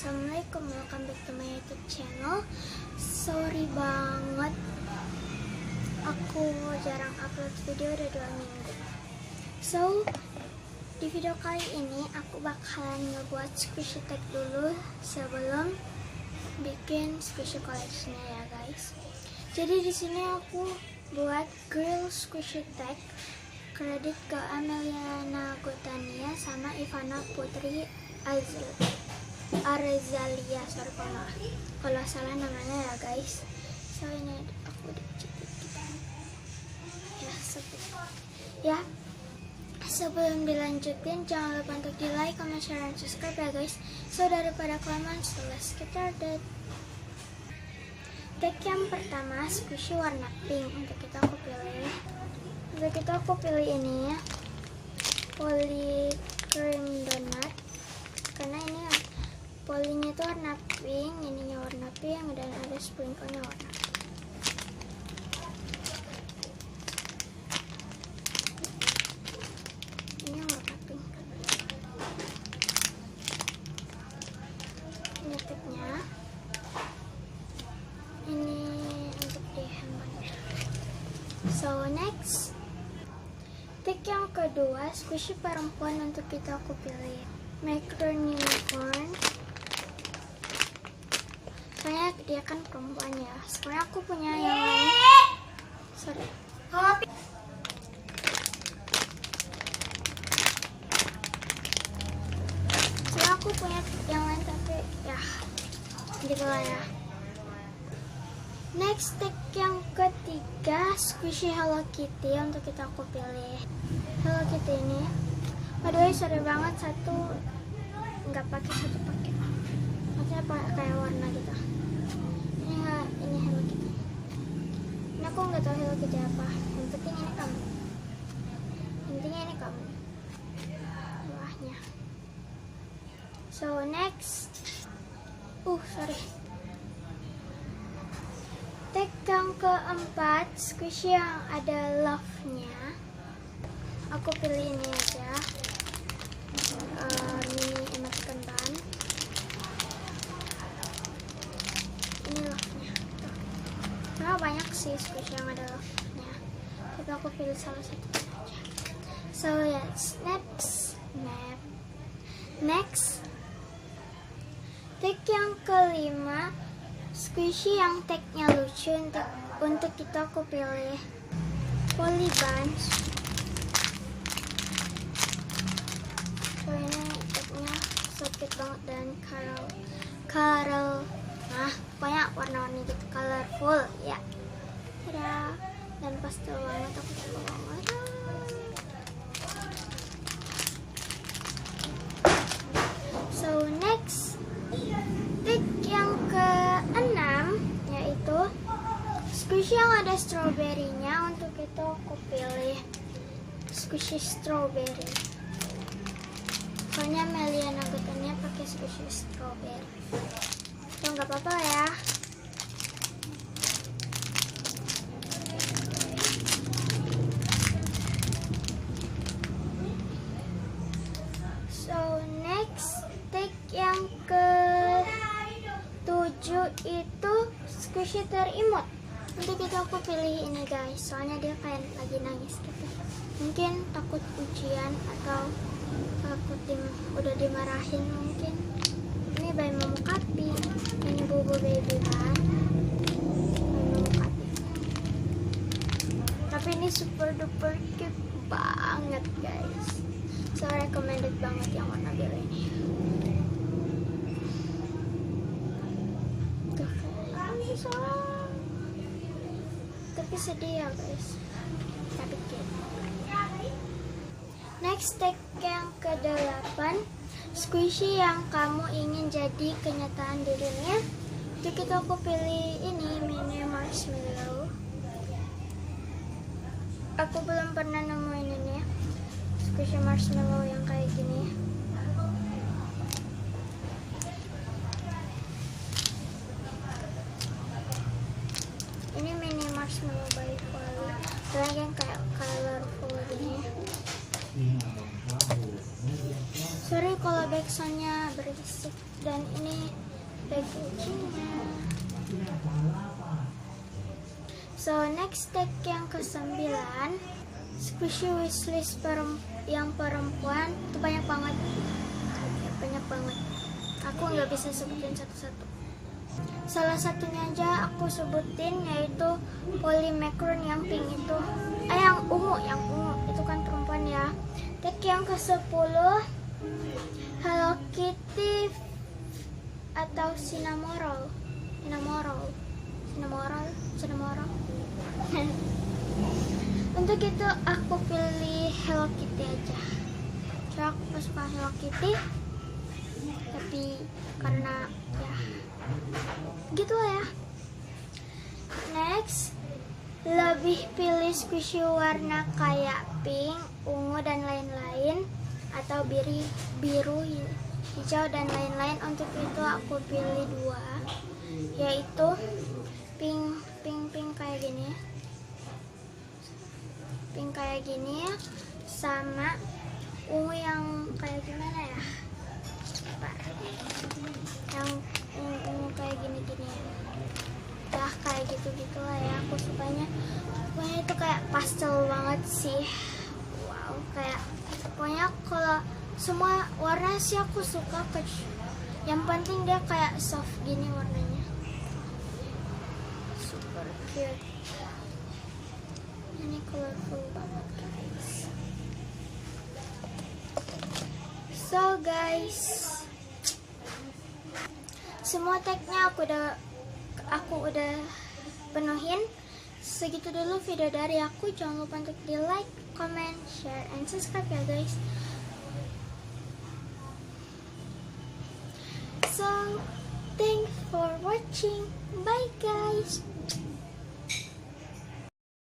Assalamualaikum, welcome back to my YouTube channel. Sorry banget, aku jarang upload video udah 2 minggu. So, di video kali ini aku bakalan ngebuat squishy tag dulu sebelum bikin squishy collection ya guys. Jadi di sini aku buat grill squishy tag. Kredit ke Ameliana Gotania sama Ivana Putri Arezalia, sorry kalau salah namanya ya guys. So ini aku dicipit gitu ya, sebelum dilanjutin jangan lupa untuk di like, comment, share, dan subscribe ya guys. So daripada kelamaan, so let's get started. Tag yang pertama squishy warna pink. Untuk itu aku pilih ini ya, poly cream donut, karena ini polinya itu warna pink, ininya warna pink, dan ada sprinkle-nya warna pink. Ini warna pink. Ini tagnya. Ini untuk di handbagnya. So next, tag yang kedua squishy perempuan. Untuk itu aku pilih macaron unicorn. Soalnya dia kan perempuan ya. Sebenarnya aku punya yang lain. Sorry. Soalnya aku punya yang lain tapi ya gitu lah ya. Next, tag yang ketiga squishy Hello Kitty. Untuk itu aku pilih Hello Kitty ini. Aduh, sorry banget, satu nggak pakai, satu pakai. Maksudnya kayak warna gitu. Ini Hello Kitty. Ini aku nggak tahu Hello Kitty apa. Yang penting ini kamu. Intinya ini kamu. Bawahnya. So next, sorry. Tag yang keempat squishy yang ada love-nya. Aku pilih ini aja. Mini emoticon ban. Ini love-nya. Karena banyak sih squishy yang ada love-nya, tapi aku pilih salah satu aja. So yes, next, tag yang kelima squishy yang tagnya lucu. Untuk itu aku pilih poly bunch. So ini tagnya so cute banget dan pokoknya warna-warni gitu, colorful ya. Tada, dan pastel banget, aku suka banget. So next, tag yang ke-6 yaitu squishy yang ada strawberry-nya. Untuk itu aku pilih squishy strawberry. Soalnya Ameliana Gotania pakai squishy strawberry. So nggak apa-apa ya. So next, tag yang ke-7 itu squishy terimot. Untuk itu aku pilih ini guys, soalnya dia kayak lagi nangis gitu. Mungkin takut ujian atau takut udah dimarahin mungkin. Ini by Momo Kapi. Ini Bobo Baby kan, Momo Kapi. Tapi ini super duper cute banget guys. So recommended banget yang warna biru ini. Tapi sedih ya guys. Tapi cute. Next, tag yang ke-8 squishy yang kamu ingin jadi kenyataan di dunia. Untuk itu aku pilih ini mini marshmallow. Aku belum pernah nemuin ini ya, squishy marshmallow yang kayak gini. Ini mini marshmallow by Volley. Lagi yang kayak colorful gini. Sorry kalau backsoundnya berisik. berisik. Dan ini packagingnya. So next tag yang ke-9, squishy wishlist yang perempuan itu banyak banget. Aku nggak bisa sebutin satu-satu. Salah satunya aja aku sebutin, yaitu Polymacron yang pink itu. Yang ungu itu kan perempuan ya. Tag yang ke-10, Hello Kitty atau Cinnamoroll. Untuk itu aku pilih Hello Kitty aja. Soalnya aku suka Hello Kitty, tapi karena ya gitu lah ya. Next, lebih pilih squishy warna kayak pink, ungu dan lain-lain, atau biru, hijau dan lain-lain. Untuk itu aku pilih 2, yaitu pink kayak gini ya, sama ungu yang kayak gimana ya, yang ungu kayak gini ya, kayak gitu lah ya. Aku sukanya pokoknya itu kayak pastel banget sih. Wow, kayak pokoknya kalau semua warna sih aku suka, yang penting dia kayak soft gini warnanya, super cute. Ini colorful banget guys. So guys, semua tagnya aku udah penuhin. Segitu dulu video dari aku. Jangan lupa untuk di like, comment, share, and subscribe ya guys. So thanks for watching.